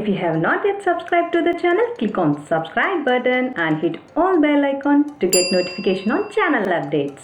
If you have not yet subscribed to the channel, click on subscribe button and hit all bell icon to get notification on channel updates.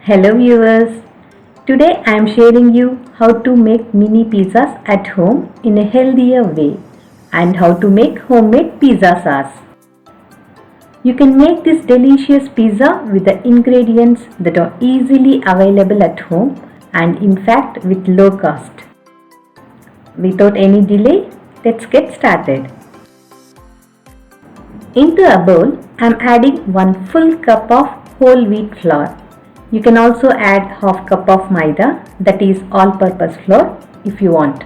Hello viewers, today I am sharing you how to make mini pizzas at home in a healthier way and how to make homemade pizza sauce. You can make this delicious pizza with the ingredients that are easily available at home and in fact with low cost. Without any delay, let's get started. Into a bowl, I am adding 1 full cup of whole wheat flour. You can also add half cup of maida, that is all-purpose flour if you want.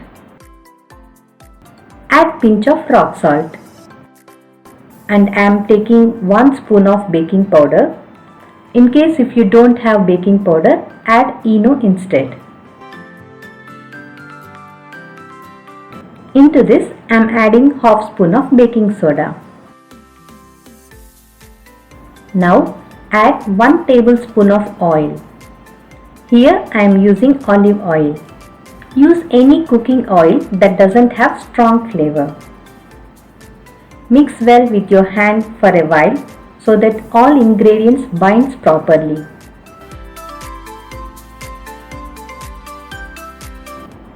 Add pinch of rock salt. And I am taking 1 spoon of baking powder. In case if you don't have baking powder, add ENO instead. Into this, I am adding half spoon of baking soda. Now add 1 tablespoon of oil. Here I am using olive oil. Use any cooking oil that doesn't have strong flavor. Mix well with your hand for a while so that all ingredients binds properly.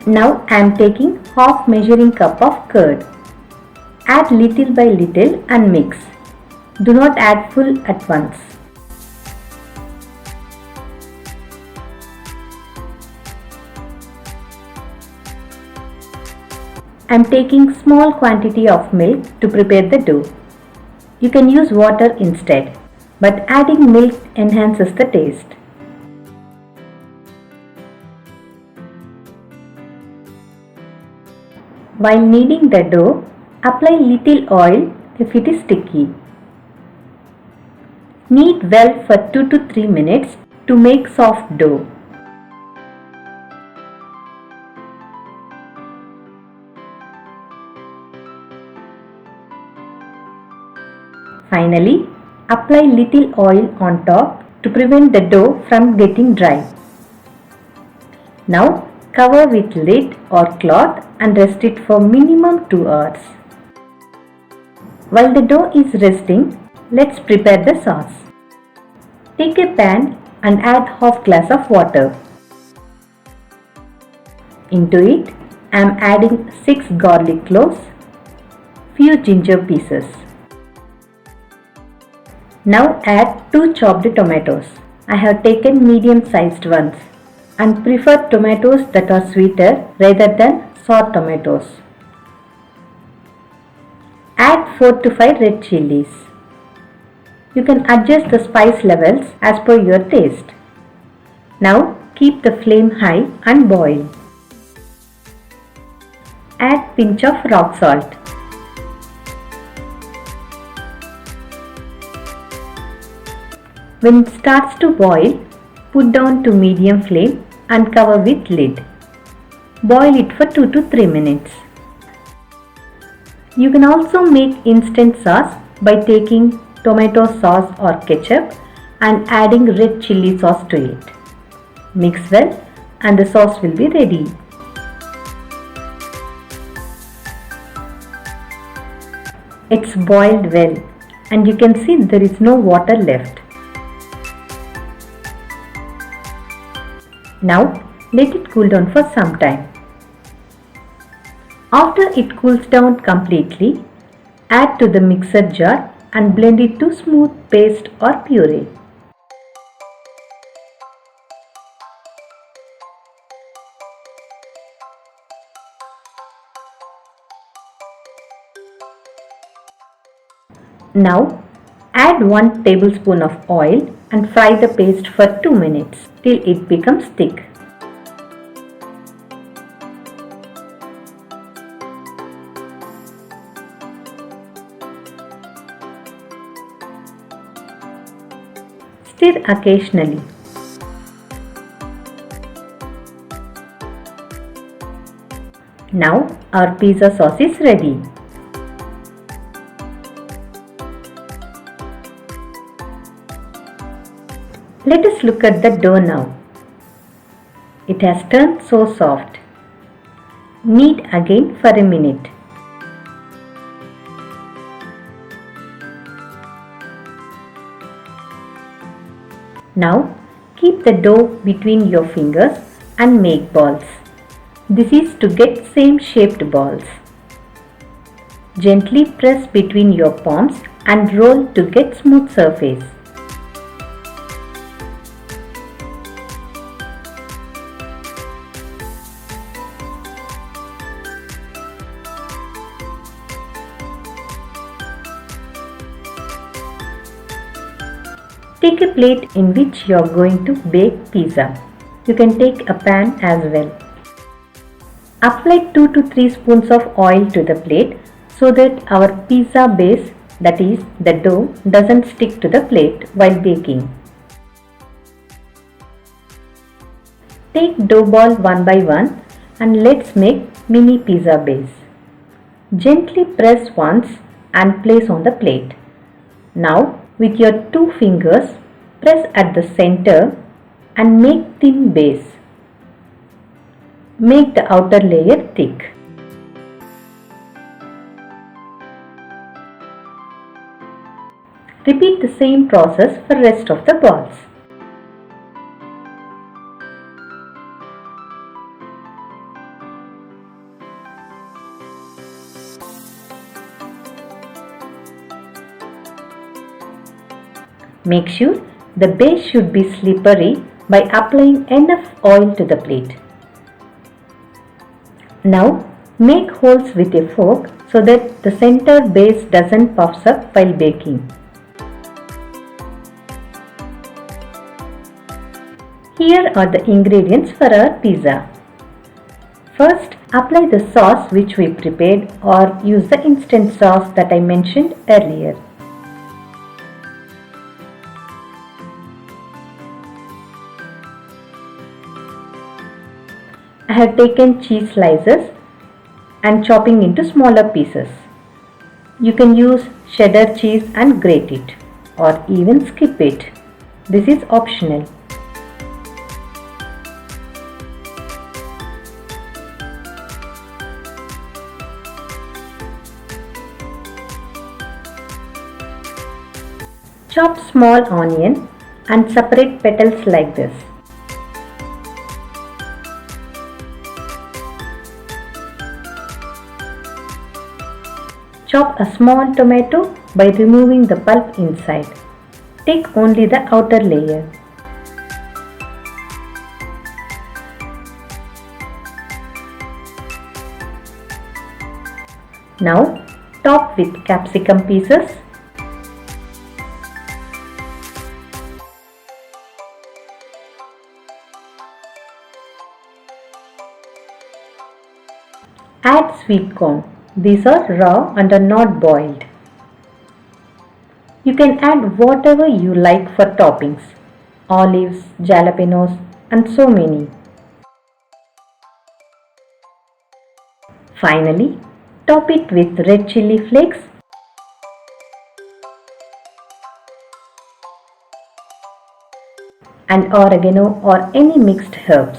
Now I am taking half measuring cup of curd. Add little by little and mix. Do not add full at once. I am taking small quantity of milk to prepare the dough. You can use water instead, but adding milk enhances the taste. While kneading the dough, apply little oil if it is sticky. Knead well for 2 to 3 minutes to make soft dough. Finally, apply little oil on top to prevent the dough from getting dry. Now cover with lid or cloth and rest it for minimum 2 hours. While the dough is resting, let's prepare the sauce. Take a pan and add half glass of water. Into it, I am adding 6 garlic cloves, few ginger pieces. Now add 2 chopped tomatoes. I have taken medium sized ones and prefer tomatoes that are sweeter rather than sour tomatoes. Add 4 to 5 red chilies. You can adjust the spice levels as per your taste. Now keep the flame high and boil. Add pinch of rock salt. When it starts to boil, put down to medium flame and cover with lid. Boil it for 2 to 3 minutes. You can also make instant sauce by taking tomato sauce or ketchup and adding red chili sauce to it. Mix well and the sauce will be ready. It's boiled well and you can see there is no water left. Now let it cool down for some time. After it cools down completely, add to the mixer jar and blend it to smooth paste or puree. Now add 1 tablespoon of oil and fry the paste for 2 minutes till it becomes thick. Stir occasionally. Now our pizza sauce is ready. Let us look at the dough now. It has turned so soft. Knead again for a minute. Now keep the dough between your fingers and make balls. This is to get same shaped balls. Gently press between your palms and roll to get smooth surface. Take a plate in which you are going to bake pizza. You can take a pan as well. Apply 2 to 3 spoons of oil to the plate so that our pizza base, that is the dough, doesn't stick to the plate while baking. Take dough ball one by one and let's make mini pizza base. Gently press once and place on the plate. Now with your 2 fingers press at the center and make thin base. Make the outer layer thick. Repeat the same process for rest of the balls. Make sure the base should be slippery by applying enough oil to the plate. Now make holes with a fork so that the center base doesn't puffs up while baking. Here are the ingredients for our pizza. First, apply the sauce which we prepared or use the instant sauce that I mentioned earlier. I have taken cheese slices and chopping into smaller pieces. You can use cheddar cheese and grate it or even skip it. This is optional. Chop small onion and separate petals like this. Chop a small tomato by removing the pulp inside. Take only the outer layer. Now top with capsicum pieces. Add sweet corn. These are raw and are not boiled. You can add whatever you like for toppings, olives, jalapenos and so many. Finally, top it with red chili flakes and oregano or any mixed herbs.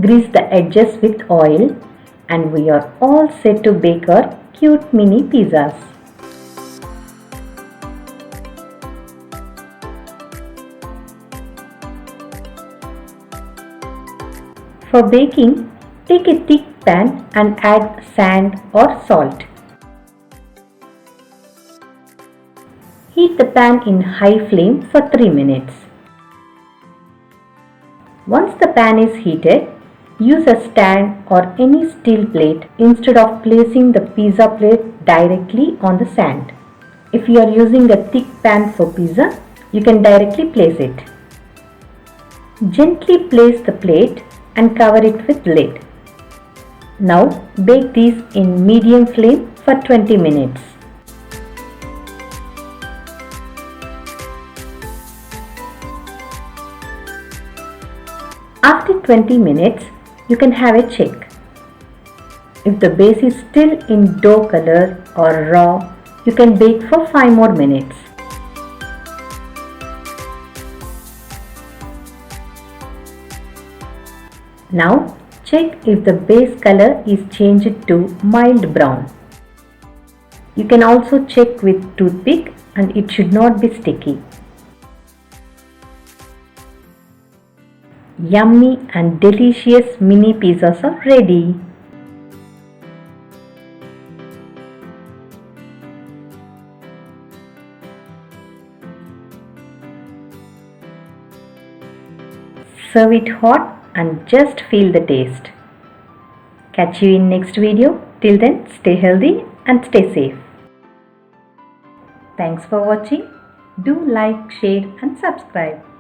Grease the edges with oil and we are all set to bake our cute mini pizzas. For baking, take a thick pan and add sand or salt. Heat the pan in high flame for 3 minutes. Once the pan is heated, use a stand or any steel plate instead of placing the pizza plate directly on the sand. If you are using a thick pan for pizza, you can directly place it. Gently place the plate and cover it with lid. Now bake these in medium flame for 20 minutes. After 20 minutes, you can have a check. If the base is still in dough color or raw, you can bake for 5 more minutes. Now Check if the base color is changed to mild brown. You can also check with toothpick and it should not be sticky. Yummy and delicious mini pizzas are ready. Serve it hot and just feel the taste. Catch you in next video. Till then, stay healthy and stay safe. Thanks for watching. Do like, share and subscribe.